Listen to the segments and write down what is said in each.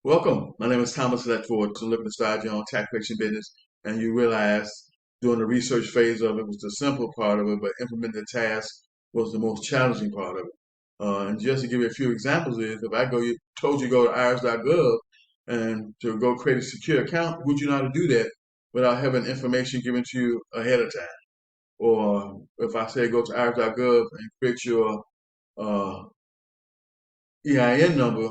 Welcome. My name is Thomas Ledford. So looking to start your own tax collection business, and you realize during the research phase of it was the simple part of it, but implementing the task was the most challenging part of it. And just to give you a few examples is if I told you to go to irs.gov and to go create a secure account, would you know how to do that without having information given to you ahead of time? Or if I say go to irs.gov and create your uh, EIN number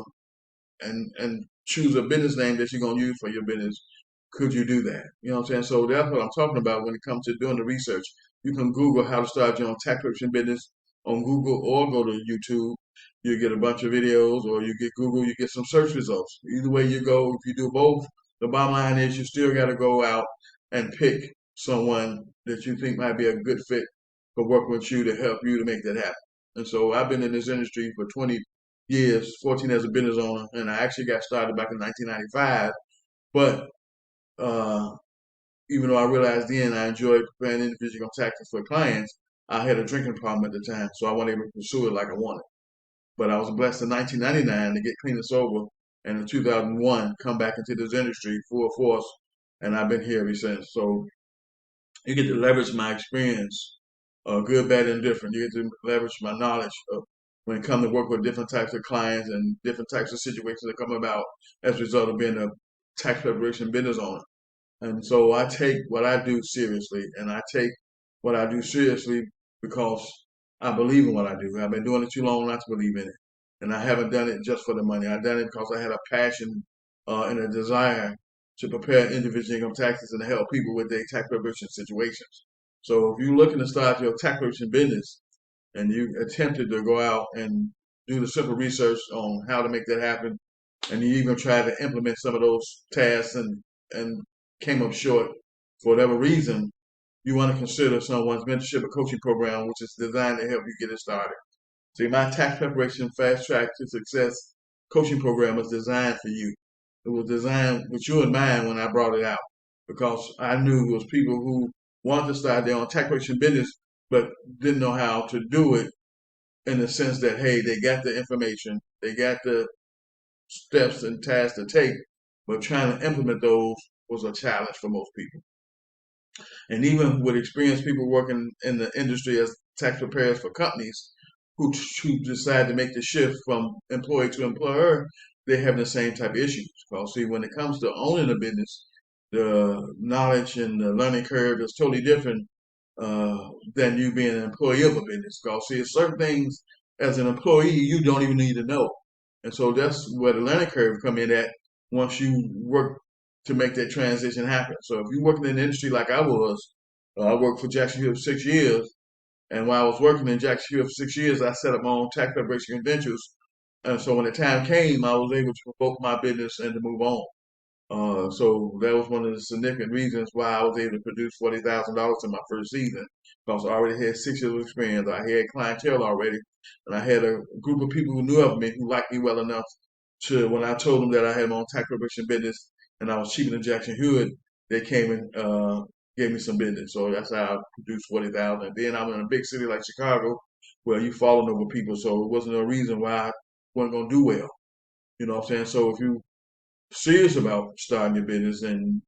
and choose a business name that you're gonna use for your business, could you do that? You know what I'm saying? So that's what I'm talking about when it comes to doing the research. You can Google how to start your own tax preparation business on Google or go to YouTube. You get a bunch of videos, or you get Google, you get some search results. Either way you go, if you do both, the bottom line is you still got to go out and pick someone that you think might be a good fit for working with you to help you to make that happen. And so I've been in this industry for 20 years, 14 as a business owner, and I actually got started back in 1995. But uh, even though I realized then I enjoyed preparing individual income taxes for clients, I had a drinking problem at the time, so I wasn't able to pursue it like I wanted. But I was blessed in 1999 to get clean and sober, and in 2001 come back into this industry full force, and I've been here ever since. So you get to leverage my experience, good, bad, and different. You get to leverage my knowledge of when it comes to work with different types of clients and different types of situations that come about as a result of being a tax preparation business owner. And so I take what I do seriously, and I take what I do seriously because I believe in what I do. I've been doing it too long not to believe in it. And I haven't done it just for the money. I've done it because I had a passion and a desire to prepare individual income taxes and to help people with their tax preparation situations. So if you're looking to start your tax preparation business and you attempted to go out and do the simple research on how to make that happen, and you even tried to implement some of those tasks and came up short for whatever reason, you want to consider someone's mentorship or coaching program, which is designed to help you get it started. See, my tax preparation fast track to success coaching program was designed for you. It was designed with you in mind when I brought it out because I knew it was people who wanted to start their own tax preparation business but didn't know how to do it in the sense that, hey, they got the information, they got the steps and tasks to take, but trying to implement those was a challenge for most people. And even with experienced people working in the industry as tax preparers for companies who decide to make the shift from employee to employer, they have the same type of issues. Because see, when it comes to owning a business, the knowledge and the learning curve is totally different than you being an employee of a business. Because see, certain things as an employee you don't even need to know, and so that's where the learning curve come in at once you work to make that transition happen. So if you're working in the industry like I was, I worked for Jackson Hewitt for 6 years, and while I was working in Jackson Hewitt for 6 years, I set up my own tax preparation ventures. And so when the time came, I was able to promote my business and to move on. So that was one of the significant reasons why I was able to produce $40,000 in my first season because I already had 6 years of experience. I had clientele already, and I had a group of people who knew of me who liked me well enough to when I told them that I had my own tax preparation business and I was cheaper than Jackson Hewitt, they came and gave me some business. So that's how I produced 40,000. Then I'm in a big city like Chicago where you falling over people, so it wasn't no reason why I wasn't gonna do well. You know what I'm saying? So if you serious about starting your business and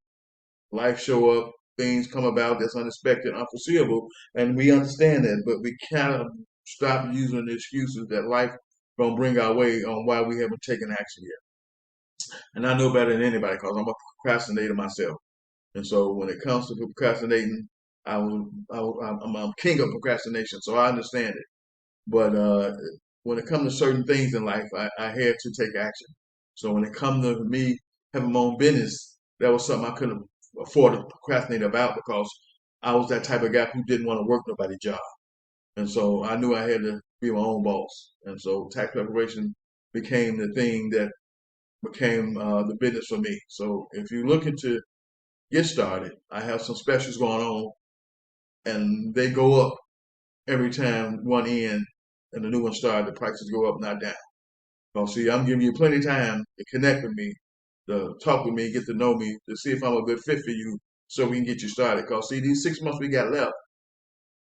life show up, things come about that's unexpected, unforeseeable, and we understand that, but we kind of stop using the excuses that life gonna bring our way on why we haven't taken action yet. And I know better than anybody because I'm a procrastinator myself. And so when it comes to procrastinating, I'm king of procrastination, so I understand it. But when it comes to certain things in life, I had to take action. So when it comes to me having my own business, that was something I couldn't afford to procrastinate about because I was that type of guy who didn't want to work nobody's job. And so I knew I had to be my own boss. And so tax preparation became the thing that became the business for me. So if you're looking to get started, I have some specials going on and they go up every time one end and the new one started, the prices go up, not down. So see, I'm giving you plenty of time to connect with me, to talk with me, get to know me, to see if I'm a good fit for you, so we can get you started. Cause see, these 6 months we got left,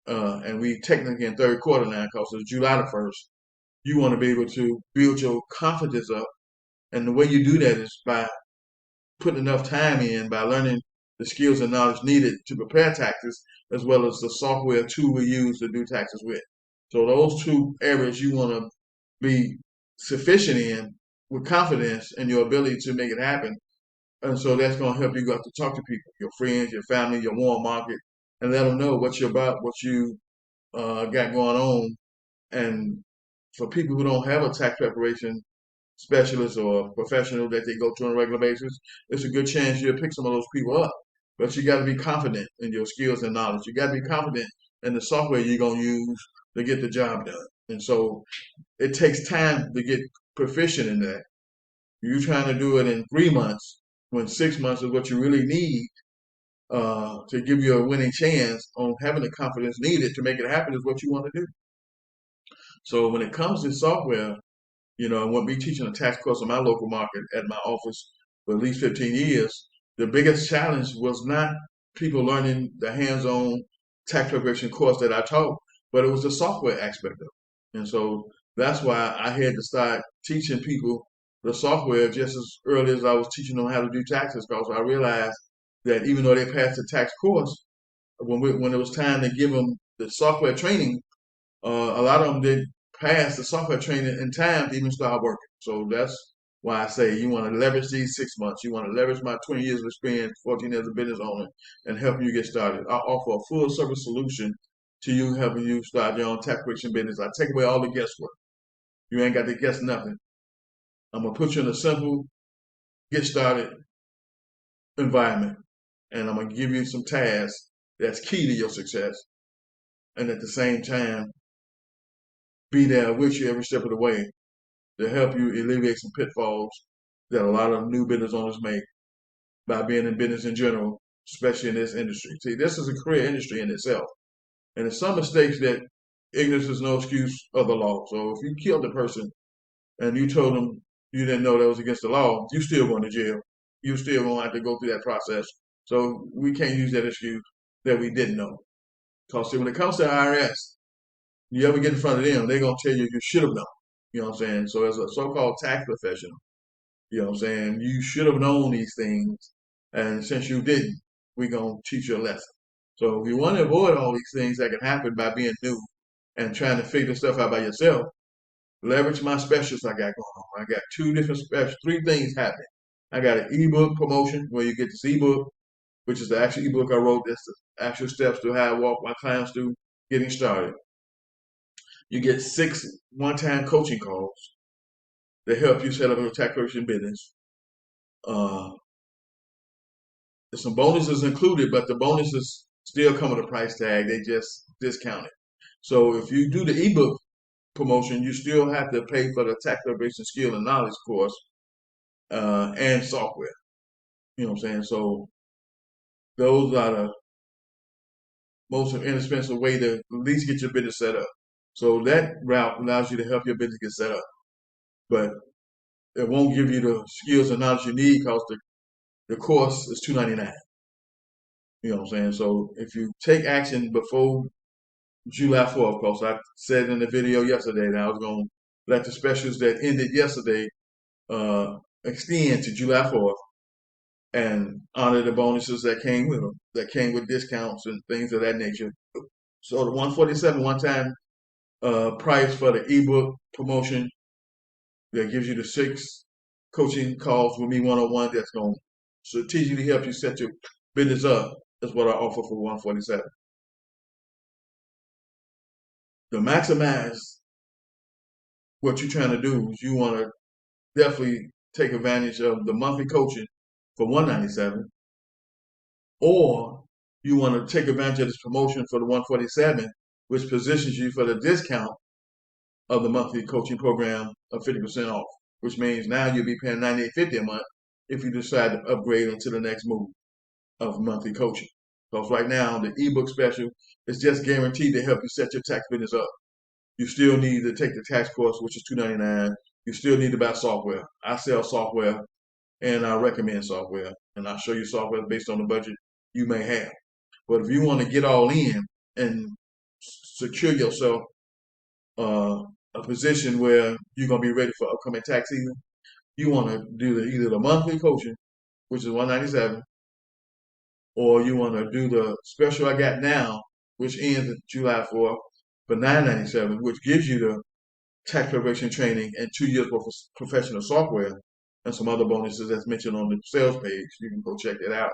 and we technically in third quarter now, cause it's July the 1st. You want to be able to build your confidence up And the way you do that is by putting enough time in, by learning the skills and knowledge needed to prepare taxes, as well as the software tool we use to do taxes with. So those two areas you want to be sufficient in with confidence in your ability to make it happen. And so that's going to help you go out to talk to people, your friends, your family, your warm market, and let them know what you're about, what you got going on. And for people who don't have a tax preparation specialist or professional that they go to on a regular basis, it's a good chance you'll pick some of those people up. But you got to be confident in your skills and knowledge. You got to be confident in the software you're going to use to get the job done. And so it takes time to get proficient in that. You're trying to do it in 3 months when 6 months is what you really need to give you a winning chance on having the confidence needed to make it happen is what you want to do. So when it comes to software, and we'll be teaching a tax course in my local market at my office for at least 15 years. The biggest challenge was not people learning the hands-on tax preparation course that I taught, but it was the software aspect of it. And so that's why I had to start teaching people the software just as early as I was teaching them how to do taxes, because I realized that even though they passed the tax course, when it was time to give them the software training, a lot of them didn't pass the software training in time to even start working. So that's why I say you want to leverage these 6 months. You want to leverage my 20 years of experience, 14 years of business owner, and helping you get started. I offer a full service solution to you, helping you start your own tax preparation business. I take away all the guesswork. You ain't got to guess nothing. I'm gonna put you in a simple, get started environment, and I'm gonna give you some tasks that's key to your success, and at the same time, be there with you every step of the way to help you alleviate some pitfalls that a lot of new business owners make by being in business in general, especially in this industry. See, this is a career industry in itself. And in some mistakes that ignorance is no excuse of the law. So if you killed a person and you told them you didn't know that was against the law, you still going to jail. You still going to have to go through that process. So we can't use that excuse that we didn't know. Because see, when it comes to IRS, you ever get in front of them, they're going to tell you you should have known. You know what I'm saying? So as a so-called tax professional, you know what I'm saying, you should have known these things. And since you didn't, we're going to teach you a lesson. So if you want to avoid all these things that can happen by being new and trying to figure stuff out by yourself, leverage my specials I got going on. I got two different specials, three things happening. I got an ebook promotion where you get this ebook, which is the actual ebook I wrote. That's the actual steps to how I walk my clients through getting started. You get 6 one-time coaching calls that help you set up a tax preparation business. Uh, there's some bonuses included, but the bonuses still come with a price tag. They just discount it. So if you do the ebook promotion, you still have to pay for the tax preparation skill and knowledge course and software. You know what I'm saying? So those are the most inexpensive way to at least get your business set up. So that route allows you to help your business get set up. But it won't give you the skills and knowledge you need because the course is $299. You know what I'm saying? So if you take action before July 4th, because I said in the video yesterday that I was going to let the specials that ended yesterday extend to July 4th and honor the bonuses that came with them, that came with discounts and things of that nature. So the 147 one-time price for the ebook promotion that gives you the 6 coaching calls with me one-on-one that's going to strategically help you set your business up is what I offer for 147. To maximize what you're trying to do is you want to definitely take advantage of the monthly coaching for 197, or you want to take advantage of this promotion for the 147, which positions you for the discount of the monthly coaching program of 50% off, which means now you'll be paying $98.50 a month if you decide to upgrade into the next move of monthly coaching. Because right now the ebook special is just guaranteed to help you set your tax business up. You still need to take the tax course, which is $299. You still need to buy software. I sell software and I recommend software, and I'll show you software based on the budget you may have. But if you want to get all in and secure yourself a position where you're going to be ready for upcoming tax season, you want to do either the monthly coaching, which is $197, or you want to do the special I got now, which ends July 4th for $997, which gives you the tax preparation training and 2 years worth of professional software and some other bonuses that's mentioned on the sales page. You can go check it out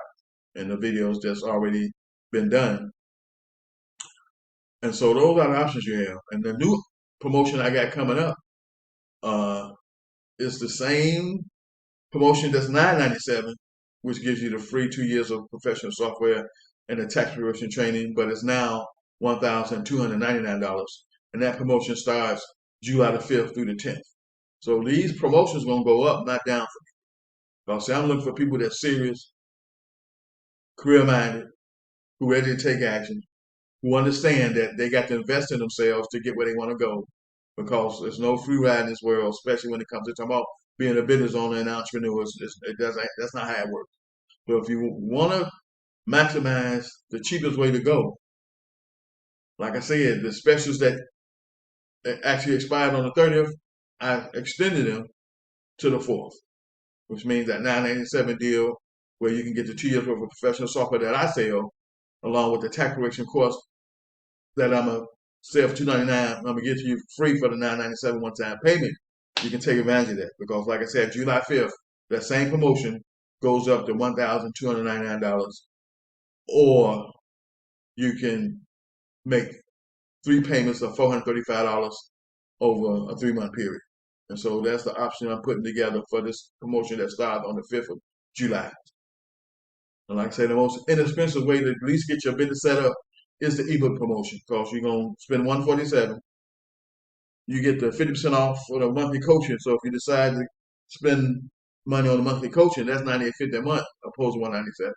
in the videos that's already been done. And so those are the options you have. And the new promotion I got coming up is the same promotion that's $997, which gives you the free 2 years of professional software and the tax preparation training, but it's now $1,299. And that promotion starts July the 5th through the 10th. So these promotions going to go up, not down for me. So I'm looking for people that's serious, career-minded, who are ready to take action, who understand that they got to invest in themselves to get where they want to go. Because there's no free ride in this world, especially when it comes to talking about being a business owner and entrepreneur. That's not how it works. So if you want to maximize the cheapest way to go, like I said, the specials that actually expired on the 30th, I extended them to the 4th, which means that $997 deal where you can get the 2 years worth of professional software that I sell, along with the tax correction course that I'm a sell for $299. I'm gonna get to you free for the $997 one-time payment. You can take advantage of that because, like I said, July 5th, that same promotion goes up to $1,299, or you can make 3 payments of $435 over a 3-month period. And so that's the option I'm putting together for this promotion that starts on the 5th of July. And like I say, the most inexpensive way to at least get your business set up is the ebook promotion because you're going to spend $147. You get the 50% off for the monthly coaching. So if you decide to spend money on the monthly coaching, that's $98.50 a month opposed to $197.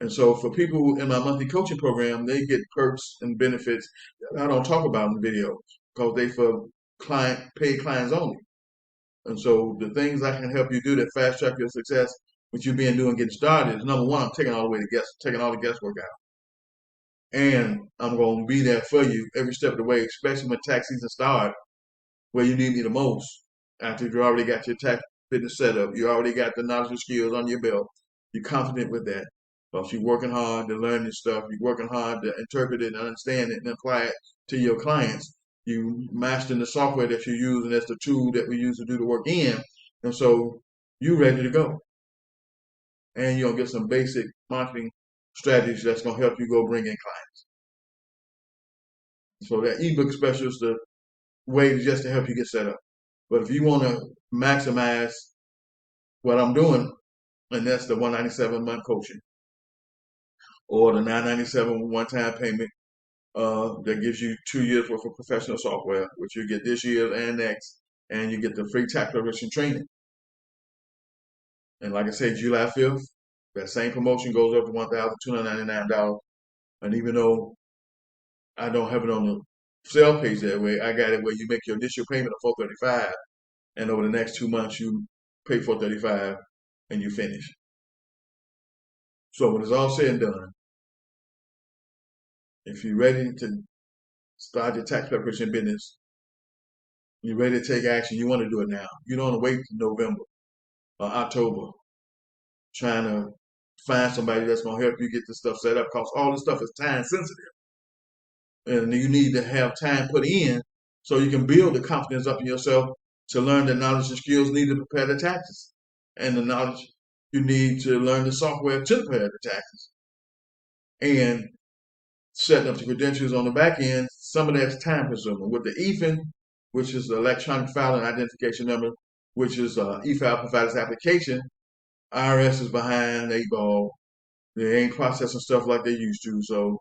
And so for people in my monthly coaching program, they get perks and benefits that I don't talk about in videos because they for paid clients only. And so the things I can help you do that fast track your success with you being new and getting started is number one, I'm taking all the guesswork out. And I'm going to be there for you every step of the way, especially when tax season starts, where you need me the most. After you already got your tax business set up, you already got the knowledge and skills on your belt. You're confident with that. Because you're working hard to learn this stuff. You're working hard to interpret it and understand it and apply it to your clients. You mastering the software that you use, and that's the tool that we use to do the work in. And so you're ready to go. And you'll get some basic marketing strategies that's going to help you go bring in clients. So that ebook special is the way just to help you get set up. But if you want to maximize what I'm doing, and that's the $197 month coaching or the $997 one-time payment that gives you 2 years worth of professional software, which you get this year and next, and you get the free tax preparation training. And like I said, July 5th, that same promotion goes up to $1,299. And even though I don't have it on the sale page that way, I got it where you make your initial payment of $435, and over the next 2 months you pay $435 and you finish. So when it's all said and done, if you're ready to start your tax preparation business, you're ready to take action, you want to do it now. You don't want to wait till November or October trying to find somebody that's going to help you get this stuff set up because all this stuff is time sensitive. And you need to have time put in so you can build the confidence up in yourself to learn the knowledge and skills needed to prepare the taxes and the knowledge you need to learn the software to prepare the taxes. And setting up the credentials on the back end, some of that's time consuming. With the EFIN, which is the electronic filing identification number, which is e-file provider's application, IRS is behind 8 ball. They ain't processing stuff like they used to. So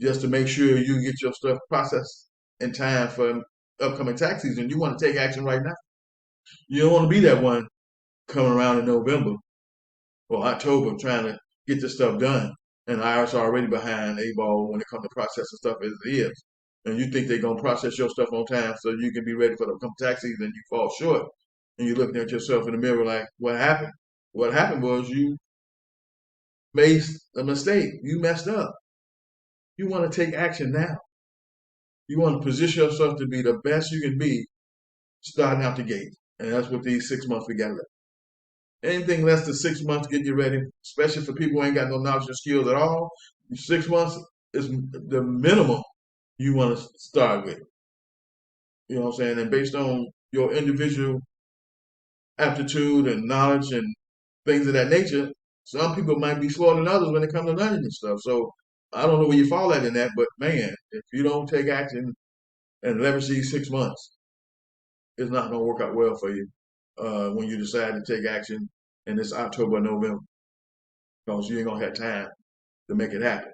just to make sure you get your stuff processed in time for upcoming tax season, you want to take action right now. You don't want to be that one coming around in November or October trying to get this stuff done. And IRS are already behind 8 ball when it comes to processing stuff as it is. And you think they're going to process your stuff on time so you can be ready for the upcoming tax season, and you fall short. And you're looking at yourself in the mirror like, what happened? What happened was you made a mistake. You messed up. You want to take action now. You want to position yourself to be the best you can be starting out the gate. And that's what these 6 months we got left. Anything less than 6 months get you ready, especially for people who ain't got no knowledge or skills at all. 6 months is the minimum you want to start with. You know what I'm saying? And based on your individual aptitude and knowledge and things of that nature, some people might be slower than others when it comes to learning this stuff. So I don't know where you fall at in that, but man, if you don't take action and leverage these 6 months, it's not going to work out well for you when you decide to take action in this October, November, because you ain't going to have time to make it happen.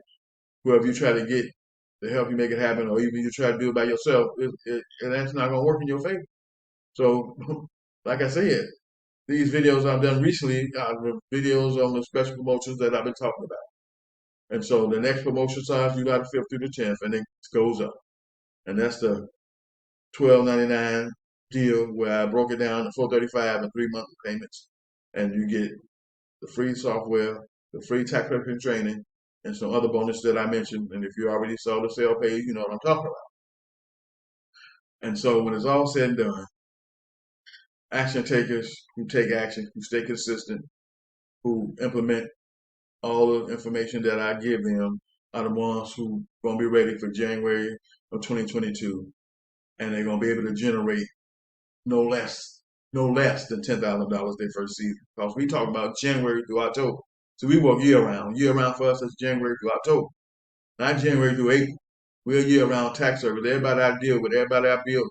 Whoever you try to get to help you make it happen, or even you try to do it by yourself, that's not going to work in your favor. So, like I said, these videos I've done recently are the videos on the special promotions that I've been talking about. And so the next promotion starts July the 5th through the 10th, and it goes up. And that's the $12.99 deal where I broke it down to $435 and 3 monthly payments. And you get the free software, the free tax preparation training, and some other bonuses that I mentioned. And if you already saw the sale page, you know what I'm talking about. And so when it's all said and done, action takers who take action, who stay consistent, who implement all the information that I give them are the ones who going to be ready for January of 2022, and they're going to be able to generate no less than $10,000 their first season. Because we talk about January through October, so we work year round. Year round for us is January through October, not January through April. We're a year round tax service. Everybody I deal with, everybody I build,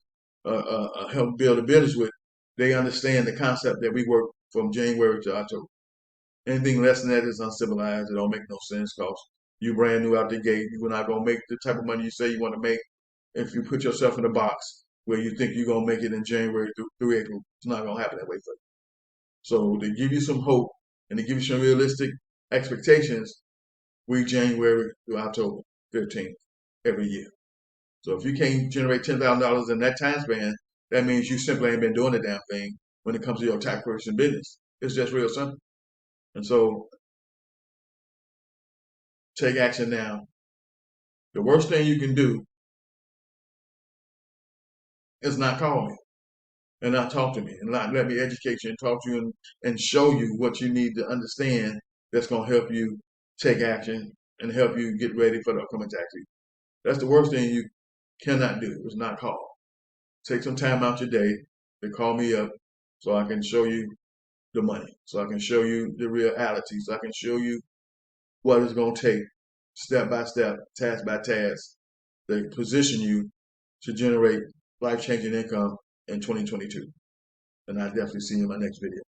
help build a business with, they understand the concept that we work from January to October. Anything less than that is uncivilized. It don't make no sense because you brand new out the gate. You're not gonna make the type of money you say you want to make if you put yourself in a box where you think you're gonna make it in January through April. It's not gonna happen that way for you. So to give you some hope and to give you some realistic expectations, we January through October 15th every year. So if you can't generate $10,000 in that time span, that means you simply ain't been doing the damn thing when it comes to your tax preparation business. It's just real simple. And so take action now. The worst thing you can do is not call me and not talk to me and not let me educate you and talk to you and show you what you need to understand that's going to help you take action and help you get ready for the upcoming tax season. That's the worst thing you cannot do is not call. Take some time out your day to call me up so I can show you the money, so I can show you the reality, so I can show you what it's going to take step by step, task by task, to position you to generate life-changing income in 2022. And I'll definitely see you in my next video.